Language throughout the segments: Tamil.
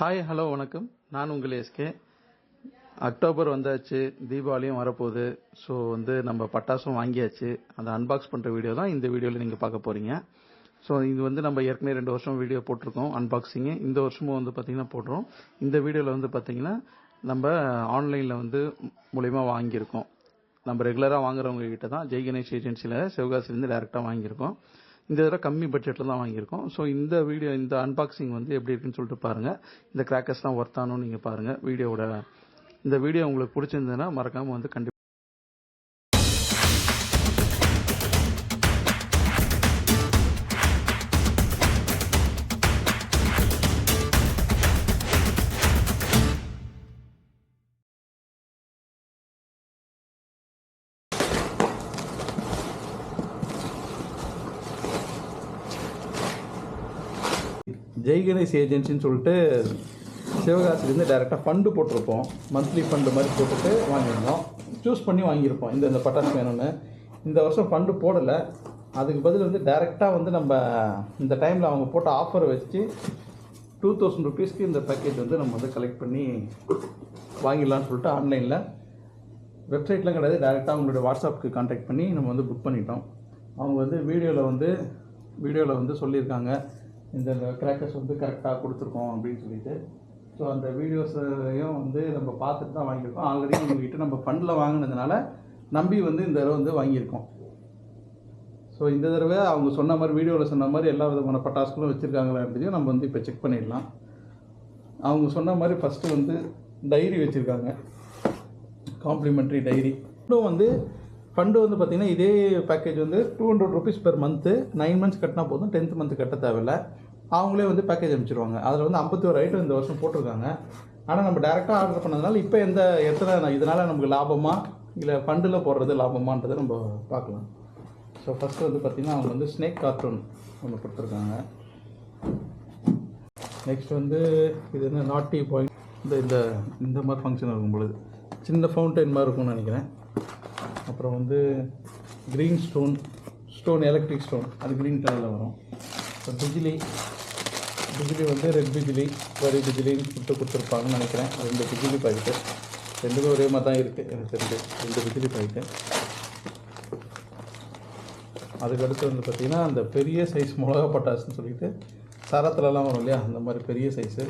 ஹாய் ஹலோ வணக்கம். நான் உங்கள் எஸ்கே. அக்டோபர் வந்தாச்சு, தீபாவளியும் வரப்போகுது. ஸோ நம்ம பட்டாசும் வாங்கியாச்சு. அந்த அன்பாக்ஸ் பண்ணுற வீடியோ தான் இந்த வீடியோவில் நீங்கள் பார்க்க போகிறீங்க. ஸோ இது நம்ம ஏற்கனவே 2 வருஷம் வீடியோ போட்டிருக்கோம் அன்பாக்சிங்கு. இந்த வருஷமும் பார்த்தீங்கன்னா போடுறோம். இந்த வீடியோவில் பார்த்தீங்கன்னா நம்ம ஆன்லைனில் மூலயமா வாங்கியிருக்கோம். நம்ம ரெகுலராக வாங்குறவங்க கிட்ட தான் ஜெய் கணேஷ் ஏஜென்சியில் சிவகாசிலேருந்து டேரெக்டாக வாங்கியிருக்கோம். இந்த தடவை கம்மி பட்ஜெட்டில் தான் வாங்கியிருக்கோம். ஸோ இந்த அன்பாக்சிங் எப்படி இருக்குன்னு சொல்லிட்டு பாருங்கள். இந்த கிராக்கர்ஸ்லாம் ஒர்த்தானு நீங்கள் பாருங்கள். இந்த வீடியோ உங்களுக்கு பிடிச்சிருந்ததுன்னா மறக்காமல் கண்டிப்பாக ஜெய் கணேஷ் ஏஜென்சின்னு சொல்லிட்டு சிவகாசிலேருந்து டைரெக்டாக ஃபண்டு போட்டிருப்போம். மந்த்லி ஃபண்டு மாதிரி போட்டுட்டு வாங்கியிருந்தோம். சூஸ் பண்ணி வாங்கியிருப்போம் இந்த பட்டாசு வேணும்னு. இந்த வருஷம் ஃபண்டு போடலை. அதுக்கு பதில் டைரெக்டாக நம்ம இந்த டைமில் அவங்க போட்ட ஆஃபர் வச்சு 2000 ருபீஸ்க்கு இந்த பேக்கேஜ் நம்ம கலெக்ட் பண்ணி வாங்கிடலான்னு சொல்லிட்டு ஆன்லைனில் வெப்சைட்லாம் கிடையாது, டைரெக்டாக அவங்களோட வாட்ஸ்அப்புக்கு கான்டாக்ட் பண்ணி நம்ம புக் பண்ணிட்டோம். அவங்க வீடியோவில் சொல்லியிருக்காங்க இந்த கிராக்கர்ஸ் கரெக்டாக கொடுத்துருக்கோம் அப்படின்னு சொல்லிட்டு. ஸோ அந்த வீடியோஸையும் நம்ம பார்த்துட்டு தான் வாங்கியிருக்கோம். ஆல்ரெடி உங்கள்கிட்ட நம்ம ஃபண்டில் வாங்கினதுனால நம்பி இந்த தடவை வாங்கியிருக்கோம். ஸோ இந்த தடவை அவங்க சொன்ன மாதிரி வீடியோவில் சொன்ன மாதிரி எல்லா விதமான பட்டாசுகளும் வச்சுருக்காங்களான்றதையும் நம்ம இப்போ செக் பண்ணிடலாம். அவங்க சொன்ன மாதிரி ஃபஸ்ட்டு டைரி வச்சுருக்காங்க, காம்ப்ளிமெண்ட்ரி டைரி. இன்னும் ஃபண்டு பார்த்திங்கன்னா இதே package 200 rupees per month. 9 months கட்டினா போதும், 10th மந்த் கட்ட தேவையில்லை. அவங்களே பேக்கேஜ் அனுப்பிச்சிடுவாங்க. அதில் 51 ஐட்டம் இந்த வருஷம் போட்டிருக்காங்க. ஆனால் நம்ம டேரெக்டாக ஆர்டர் பண்ணதுனால இப்போ எத்தனை இதனால் நமக்கு லாபமா இல்லை ஃபண்டில் போடுறது லாபமான்றதை நம்ம பார்க்கலாம். ஸோ ஃபஸ்ட்டு பார்த்திங்கன்னா அவங்க ஸ்னேக் கார்ட்டூன் ஒன்று கொடுத்துருக்காங்க. நெக்ஸ்ட் இது என்ன நாட்டி பாயிண்ட், இந்த மாதிரி ஃபங்க்ஷன் இருக்கும் பொழுது சின்ன ஃபவுண்டைன் மாதிரி இருக்கும்னு நினைக்கிறேன். அப்புறம் க்ரீன் ஸ்டோன் எலக்ட்ரிக் ஸ்டோன், அது க்ரீன் கலரில் வரும். இப்போ பிஜிலி ரெட் பிஜிலி, வரி பிஜிலின்னு கொடுத்துருப்பாங்கன்னு நினைக்கிறேன். 2 பிஜிலி பாக்கெட்டு, ரெண்டுமே ஒரே மாதிரி தான் இருக்குது எனக்கு தெரிஞ்சு. 2 பிஜிலி பாக்கெட்டு. அதுக்கடுத்து பார்த்திங்கன்னா அந்த பெரிய சைஸ் மிளகா பட்டாசுன்னு சொல்லிட்டு சரத்துலலாம் வரும் இல்லையா, அந்த மாதிரி பெரிய சைஸு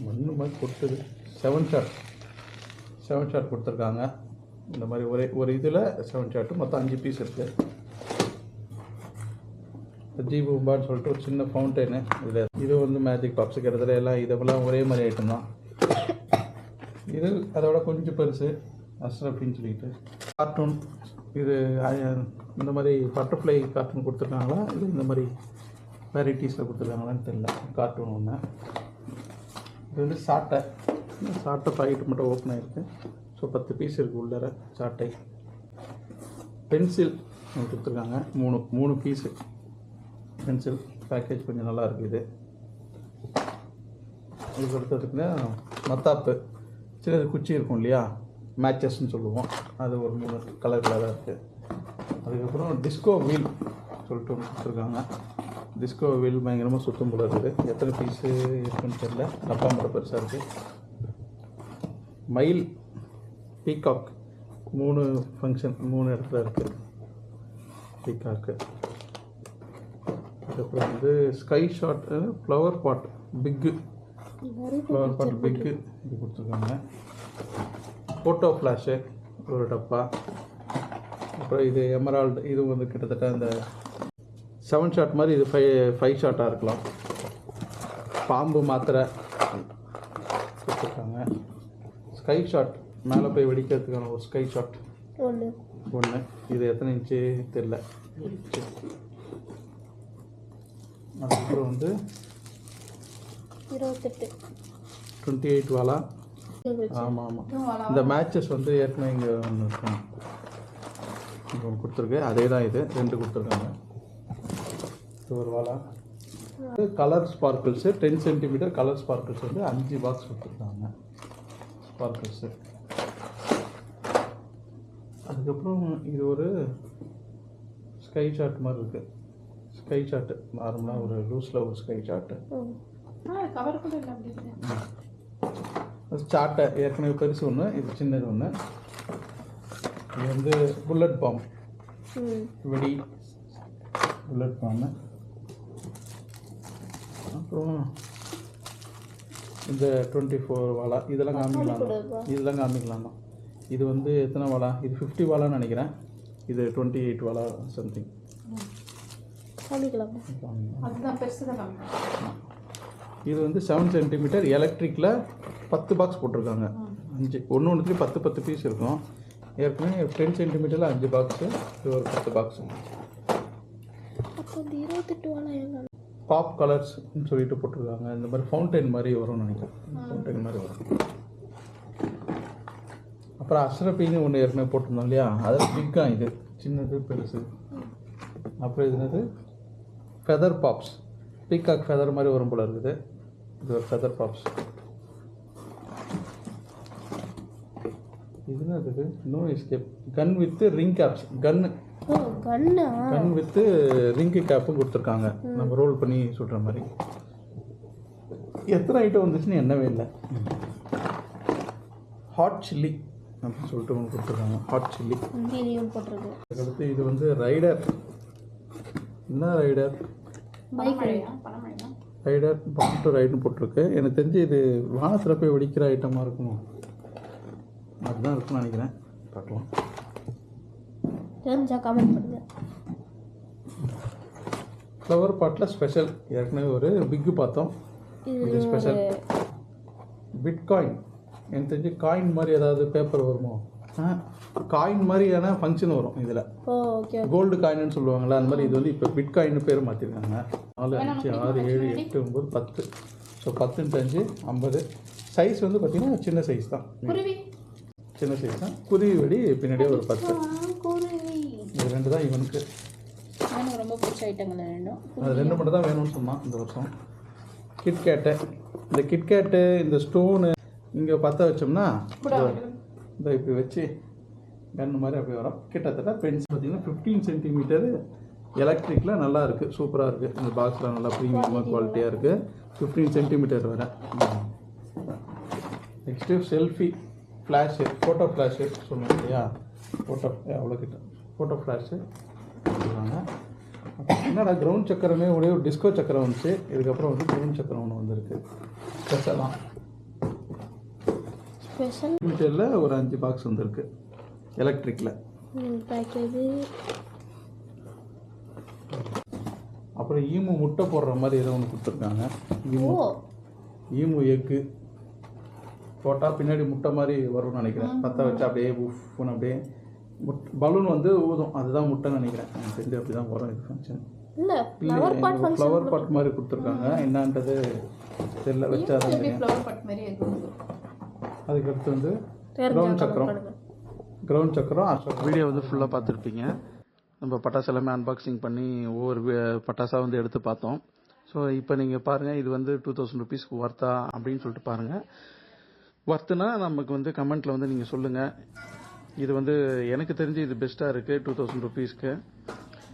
மண்ணு மாதிரி கொடுத்தது. 7 ஷாட் கொடுத்துருக்காங்க. இந்த மாதிரி ஒரு இதில் 7 ஷாட்டு, மொத்தம் 5 பீஸ் இருக்குது. ஜீபூம்பான்னு சொல்லிட்டு ஒரு சின்ன ஃபவுண்டைனு. இது மேஜிக் பாப்ஸு கிட்டத்தட்ட எல்லாம் இதெல்லாம் ஒரே மாதிரி ஐட்டம் தான். இது அதோட கொஞ்சம் பெருசு, அஸ்ரஃபின்னு சொல்லிட்டு. கார்ட்டூன், இது இந்த மாதிரி பட்டர்ஃப்ளை கார்ட்டூன் கொடுத்துருக்காங்களா, இது இந்த மாதிரி வெரைட்டிஸில் கொடுத்துருக்காங்களான்னு தெரியல. கார்ட்டூன் ஒன்று. இது சாட்டை பாக்கெட் மட்டும் ஓப்பன் ஆகிருக்கு. ஸோ 10 பீஸ் இருக்குது உள்ளார சாட்டை. பென்சில் கொடுத்துருக்காங்க, 3 பீஸு பென்சில். பேக்கேஜ் கொஞ்சம் நல்லா இருக்குது. இதுக்கு அடுத்ததுக்குன்னா மத்தாப்பு, சின்னது குச்சி இருக்கும் இல்லையா, மேட்சஸ்ன்னு சொல்லுவோம், அது ஒரு 3 கலரில் தான் இருக்குது. அதுக்கப்புறம் டிஸ்கோ வீல் சொல்லிட்டு ஒன்று கொடுத்துருக்காங்க. டிஸ்கோ வீல் பயங்கரமாக சுத்தம் போல இருக்குது. எத்தனை பீஸு இருக்குன்னு தெரியல, டப்பா மட்டும் பெருசாக இருக்குது. மயில் பீகாக் 3 ஃபங்க்ஷன் 3 இடத்துல இருக்குது பீகாக்கு. அதுக்கப்புறம் ஸ்கை ஷாட் ஃப்ளவர் பாட் பிக்கு இது கொடுத்துருக்காங்க. ஃபோட்டோ ஃப்ளாஷு ஒரு டப்பா. அப்புறம் இது எமரால்டு, இது கிட்டத்தட்ட அந்த 7 ஷாட் மாதிரி, இது 5 ஷாட்டாக இருக்கலாம். பாம்பு மாத்திரை கொடுத்துருக்காங்க. ஸ்கை ஷாட், மேலே போய் வெடிக்கிறதுக்கான ஒரு ஸ்கை ஷாட் ஒன்று. இது எத்தனை இன்ச்சு தெரில. அதுக்கப்புறம் 28 வாலா. ஆமாம். இந்த மேட்சஸ் ஏற்கனவே இங்கே ஒன்று இருக்கும், இங்கே ஒன்று கொடுத்துருக்கு. அதே தான் இது 2 கொடுத்துருக்காங்க. இது ஒரு வாலா. Colour sparkles 10 centimetre colour sparkles 5 box கொடுத்துருக்காங்க ஸ்பார்க்கிள்ஸு. அதுக்கப்புறம் இது ஒரு ஸ்கை ஷாட் மாதிரி இருக்குது. ஸ்கை சார்ட்டு நார்மலாக ஒரு லூஸில் ஒரு ஸ்கை சார்ட்டு. கவர் கூட இல்லை அப்படி சார்ட்டை ஏற்கனவே பெருசு ஒன்று, இது சின்னது ஒன்று. இது வந்து புல்லட் பாம், வெடி புல்லட் பாம்பு. அப்புறம் இந்த 24 வாலா இதெல்லாம் காமிக்கலாமா? இது வந்து எத்தனை வாலா? இது 50 வாலான்னு நினைக்கிறேன். இது 28 வாலா சம்திங். இது வந்து 7 சென்டிமீட்டர் எலக்ட்ரிக்கில் 10 பாக்ஸ் போட்டிருக்காங்க. 5 ஒன்றுத்துலேயும் 10 பீஸ் இருக்கும். ஏற்கனவே 10 சென்டிமீட்டரில் 5 பாக்ஸு, இது ஒரு 10 பாக்ஸு. பாப் கலர்ஸ்ன்னு சொல்லிட்டு போட்டிருக்காங்க. இந்த மாதிரி ஃபவுண்டைன் மாதிரி வரும்னு நினைக்கிறேன். ஃபவுண்டைன் மாதிரி வரும். அப்புறம் அஷ்ரஃபின்னு ஒன்று ஏற்கனவே போட்டிருந்தோம் இல்லையா, அதில் பிக்காக இது சின்னது பெருசு. அப்புறம் இது என்னது ஃபெதர் பாப்ஸ், பீகாக் ஃபெதர் மாதிரி வரும் போல இருக்குது. இது ஒரு ஃபெதர் பாப்ஸ். இது என்னது no escape gun with ring caps. Gun with ring கேப்பும் கொடுத்துருக்காங்க, நம்ம ரோல் பண்ணி சுடுற மாதிரி. எத்தனை ஐட்டம் வந்துச்சுன்னு என்னவே இல்லை. ஹாட் சில்லி அப்படின்னு சொல்லிட்டு ஒன்று கொடுத்துருக்காங்க. ஹாட் சில்லி அடுத்து இது வந்து ரைடர். என்ன ரைடர்? ரைடர் பாட்டு ரைடுன்னு போட்டிருக்கு. எனக்கு தெரிஞ்சு இது வானத்தில் போய் வெடிக்கிற ஐட்டமாக இருக்கணும், அதுதான் இருக்குன்னு நினைக்கிறேன். பார்க்கலாம். ஃப்ளவர் பாட்டில் ஸ்பெஷல் ஏற்கனவே ஒரு பிக்கு பார்த்தோம். இது ஸ்பெஷல் பிட்காயின். எனக்கு தெரிஞ்சு காயின் மாதிரி ஏதாவது பேப்பர் வருமோ? காயின் மாதிரியான ஃபங்க்ஷன் வரும் இதில். கோல்டு காயின்னு சொல்லுவாங்கள்ல, அந்த மாதிரி. இது வந்து இப்போ பிட்காயின்னு பேர் மாற்றிருக்காங்க. 4, 5, 6, 7, 8, 9, 10. ஸோ 10 × 5 50. சைஸ் வந்து பார்த்தீங்கன்னா சின்ன சைஸ் தான், சின்ன சைஸ் தான். குருவி வெடி பின்னாடியே ஒரு 10. இது 2 தான் இவனுக்கு ரொம்ப பிடிச்ச ஐட்டங்கள். அது 2 மட்டும் தான் வேணும்னு சொன்னான் இந்த வருஷம். கிட்கேட்டு, இந்த கிட்கேட்டு இந்த ஸ்டோனு இங்கே பற்ற வச்சோம்னா இந்த இப்படி வச்சு கன்று மாதிரி அப்படி வரும். கிட்டத்தட்ட பென்சில் பார்த்தீங்கன்னா 15 சென்டிமீட்டரு எலக்ட்ரிக்கில் நல்லா இருக்குது, சூப்பராக இருக்குது. இந்த பாக்ஸில் நல்லா ப்ரீமியமாக குவாலிட்டியாக இருக்குது. 15 சென்டிமீட்டர் வரை. Next selfie flash, photo flash சொன்னோம் இல்லையா, ஃபோட்டோ அவ்வளோ கிட்ட ஃபோட்டோ ஃப்ளாஷு சொல்லுவாங்க. என்னடா கிரவுண்ட் சக்கரமே ஒரே ஒரு டிஸ்கோ சக்கரம் வந்துச்சு. இதுக்கப்புறம் வந்து கிரவுண்ட் சக்கரம் ஒன்று வந்திருக்கு. ஸ்பெஷலாக மீட்டரில் ஒரு 5 பாக்ஸ் வந்திருக்கு எலக்ட்ரிக்கில். அப்புறம் ஈமு முட்டை போடுற மாதிரி ஏதோ ஒன்று கொடுத்துருக்காங்க. ஈமு எக்கு போட்டால் பின்னாடி முட்டை மாதிரி வரும்னு நினைக்கிறேன். பற்ற வச்சா அப்படியே உஃப்னு அப்படியே பலூன் வந்து ஊதும், அதுதான் முட்டைன்னு நினைக்கிறேன். எனக்கு தெரிஞ்சு அப்படி தான் வரும் இது ஃபங்க்ஷன். இல்லை ஃப்ளவர் பாட் மாதிரி கொடுத்துருக்காங்க. என்னன்றது தெரியல, வச்சா அதுக்கடுத்து வந்து கிரவுண்ட் சக்கரம். வீடியோ வந்து ஃபுல்லாக பார்த்துருப்பீங்க. நம்ம பட்டாசு எல்லாமே அன்பாக்சிங் பண்ணி ஒவ்வொரு பட்டாசாக வந்து எடுத்து பார்த்தோம். ஸோ இப்போ நீங்கள் பாருங்கள், இது வந்து 2000 ருபீஸ்க்கு ஒர்த்தா அப்படின்னு சொல்லிட்டு பாருங்கள். ஒர்த்துனா நமக்கு வந்து கமெண்ட்டில் வந்து நீங்கள் சொல்லுங்கள். இது வந்து எனக்கு தெரிஞ்சு இது பெஸ்ட்டாக இருக்குது 2000 ருபீஸ்க்கு.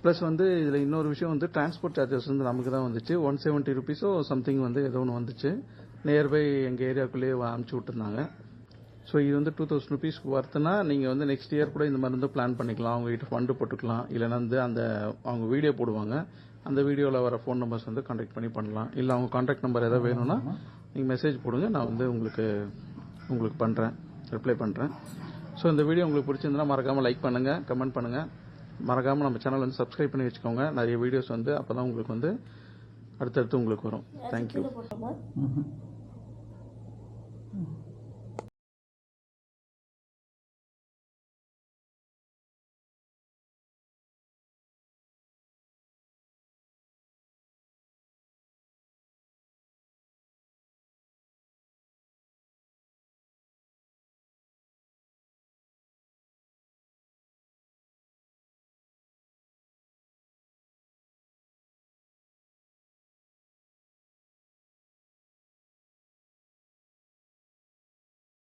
ப்ளஸ் வந்து இதில் இன்னொரு விஷயம் வந்து டிரான்ஸ்போர்ட் சார்ஜஸ் வந்து நமக்கு தான் வந்துச்சு. 170 ருபீஸோ சம்திங் வந்து ஏதோ ஒன்று வந்துச்சு. நியர்பை எங்கள் ஏரியாவுக்குள்ளேயே அனுப்பிச்சி விட்டுருந்தாங்க. ஸோ இது வந்து 2000 ருபீஸ்க்கு ஒர்த்துனா நீங்கள் வந்து நெக்ஸ்ட் இயர் கூட இந்த மாதிரி வந்து பிளான் பண்ணிக்கலாம். அவங்ககிட்ட ஃபண்டு போட்டுக்கலாம். இல்லைனா வந்து அவங்க வீடியோ போடுவாங்க, அந்த வீடியோவில் வர ஃபோன் நம்பர்ஸ் வந்து கான்டாக்ட் பண்ணி பண்ணலாம். இல்லை அவங்க கான்டாக்ட் நம்பர் எதாவது வேணும்னா நீங்கள் மெசேஜ் போடுங்க, நான் வந்து உங்களுக்கு பண்ணுறேன், ரிப்ளை பண்ணுறேன். ஸோ இந்த வீடியோ உங்களுக்கு பிடிச்சிருந்தா மறக்காமல் லைக் பண்ணுங்கள், கமெண்ட் பண்ணுங்கள். மறக்காமல் நம்ம சேனல் வந்து சப்ஸ்கிரைப் பண்ணி வச்சுக்கோங்க. நிறைய வீடியோஸ் வந்து அப்போ தான் உங்களுக்கு வந்து அடுத்தடுத்து உங்களுக்கு வரும். தேங்க்யூ.